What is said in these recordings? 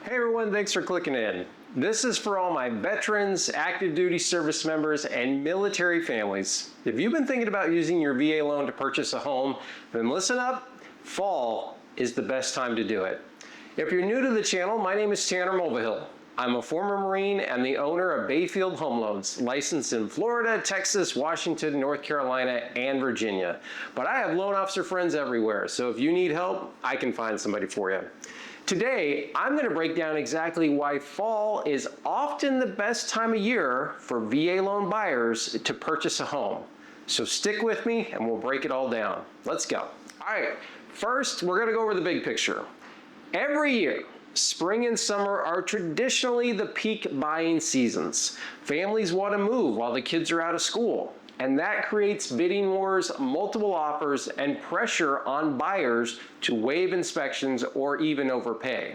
Hey everyone, thanks for clicking in. This is for all my veterans, active duty service members, and military families. If you've been thinking about using your VA loan to purchase a home, then listen up, fall is the best time to do it. If you're new to the channel, my name is Tanner Mulvihill. I'm a former Marine and the owner of Bayfield Home Loans, licensed in Florida, Texas, Washington, North Carolina, and Virginia. But I have loan officer friends everywhere, so if you need help, I can find somebody for you. Today, I'm going to break down exactly why fall is often the best time of year for VA loan buyers to purchase a home. So stick with me and we'll break it all down. Let's go. All right, first, we're going to go over the big picture. Every year, spring and summer are traditionally the peak buying seasons. Families want to move while the kids are out of school, and that creates bidding wars, multiple offers, and pressure on buyers to waive inspections or even overpay.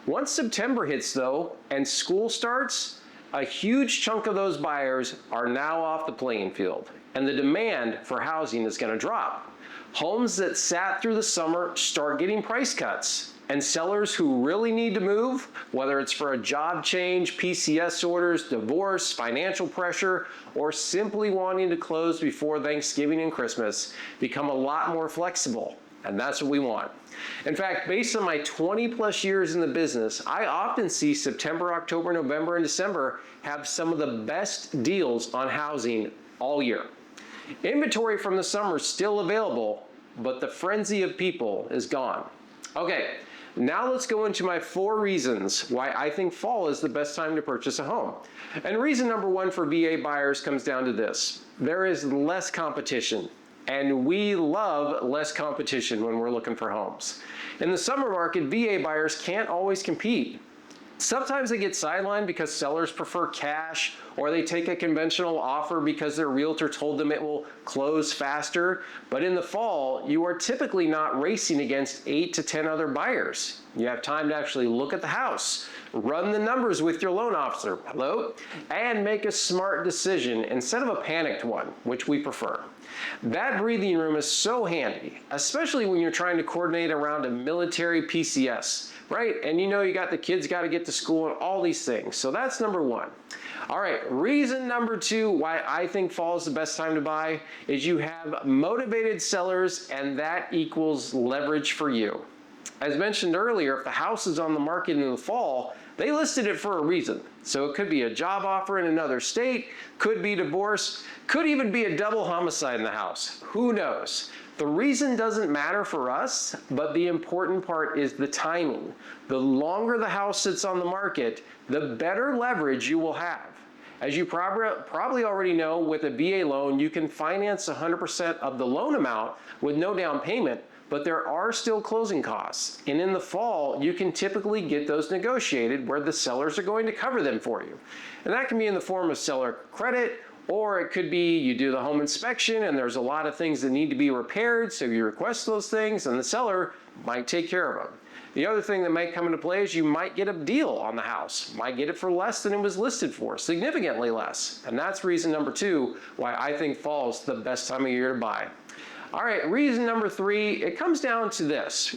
Once September hits though, and school starts, a huge chunk of those buyers are now off the playing field, and the demand for housing is going to drop. Homes that sat through the summer start getting price cuts, and sellers who really need to move, whether it's for a job change, PCS orders, divorce, financial pressure, or simply wanting to close before Thanksgiving and Christmas, become a lot more flexible, and that's what we want. In fact, based on my 20 plus years in the business, I often see September, October, November, and December have some of the best deals on housing all year. Inventory from the summer is still available, but the frenzy of people is gone. Okay, now let's go into my 4 reasons why I think fall is the best time to purchase a home. And reason number 1 for VA buyers comes down to this: there is less competition. And we love less competition when we're looking for homes. In the summer market, VA buyers can't always compete. Sometimes they get sidelined because sellers prefer cash, or they take a conventional offer because their realtor told them it will close faster. But in the fall, you are typically not racing against 8 to 10 other buyers. You have time to actually look at the house, run the numbers with your loan officer, and make a smart decision instead of a panicked one, which we prefer. That breathing room is so handy, especially when you're trying to coordinate around a military PCS, right? And you know you got the kids got to get to school and all these things. So that's number 1. All right, reason number 2 why I think fall is the best time to buy is you have motivated sellers, and that equals leverage for you. As mentioned earlier, if the house is on the market in the fall, they listed it for a reason. So it could be a job offer in another state, could be divorce, could even be a double homicide in the house. Who knows? The reason doesn't matter for us, but the important part is the timing. The longer the house sits on the market, the better leverage you will have. As you probably already know, with a VA loan, you can finance 100% of the loan amount with no down payment, but there are still closing costs. And in the fall, you can typically get those negotiated where the sellers are going to cover them for you. And that can be in the form of seller credit, or it could be you do the home inspection and there's a lot of things that need to be repaired, so you request those things and the seller might take care of them. The other thing that might come into play is you might get a deal on the house, might get it for less than it was listed for, significantly less. And that's reason number 2 why I think fall is the best time of year to buy. All right, reason number 3, it comes down to this: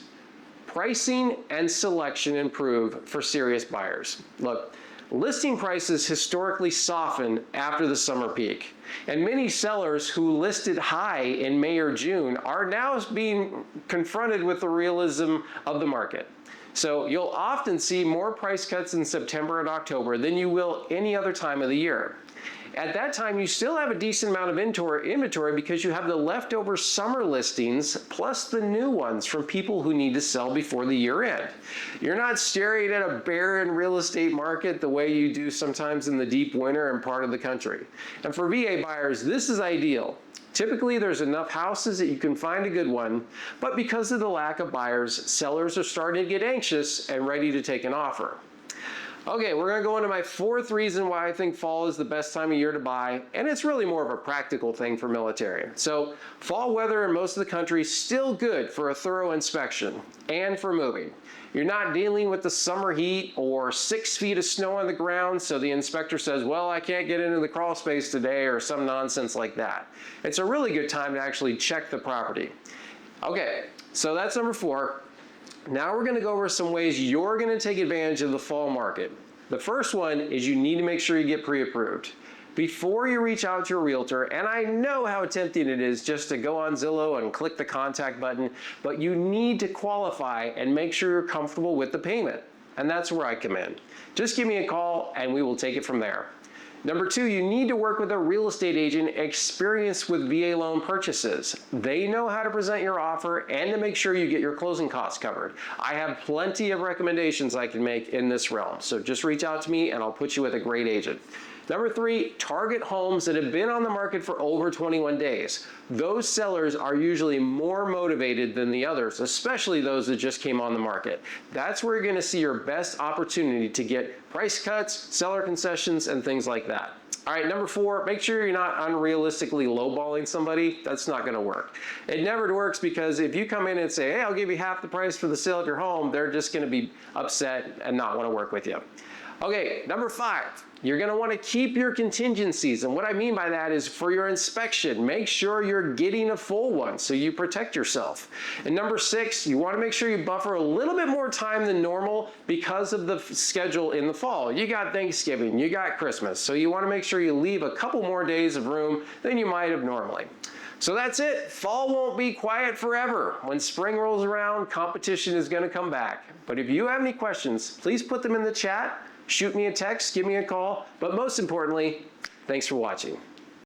pricing and selection improve for serious buyers. Look, listing prices historically soften after the summer peak, and many sellers who listed high in May or June are now being confronted with the realism of the market. So you'll often see more price cuts in September and October than you will any other time of the year. At that time, you still have a decent amount of inventory because you have the leftover summer listings plus the new ones from people who need to sell before the year end. You're not staring at a barren real estate market the way you do sometimes in the deep winter in part of the country. And for VA buyers, this is ideal. Typically, there's enough houses that you can find a good one, but because of the lack of buyers, sellers are starting to get anxious and ready to take an offer. Okay, we're gonna go into my 4th reason why I think fall is the best time of year to buy, and it's really more of a practical thing for military. So fall weather in most of the country is still good for a thorough inspection and for moving. You're not dealing with the summer heat or 6 feet of snow on the ground, so the inspector says, well, I can't get into the crawl space today, or some nonsense like that. It's a really good time to actually check the property. Okay, so that's number 4. Now we're gonna go over some ways you're gonna take advantage of the fall market. The first one is you need to make sure you get pre-approved. Before you reach out to your realtor, and I know how tempting it is just to go on Zillow and click the contact button, but you need to qualify and make sure you're comfortable with the payment. And that's where I come in. Just give me a call and we will take it from there. Number two, you need to work with a real estate agent experienced with VA loan purchases. They know how to present your offer and to make sure you get your closing costs covered. I have plenty of recommendations I can make in this realm, so just reach out to me and I'll put you with a great agent. Number three, target homes that have been on the market for over 21 days. Those sellers are usually more motivated than the others, especially those that just came on the market. That's where you're gonna see your best opportunity to get price cuts, seller concessions, and things like that. All right, number four, make sure you're not unrealistically lowballing somebody. That's not gonna work. It never works because if you come in and say, hey, I'll give you half the price for the sale of your home, they're just gonna be upset and not wanna work with you. Okay, number five, you're gonna wanna keep your contingencies. And what I mean by that is for your inspection, make sure you're getting a full one so you protect yourself. And number six, you wanna make sure you buffer a little bit more time than normal because of the schedule in the fall. You got Thanksgiving, you got Christmas, so you wanna make sure you leave a couple more days of room than you might have normally. So that's it. Fall won't be quiet forever. When spring rolls around, competition is gonna come back. But if you have any questions, please put them in the chat. Shoot me a text, give me a call, but most importantly, thanks for watching.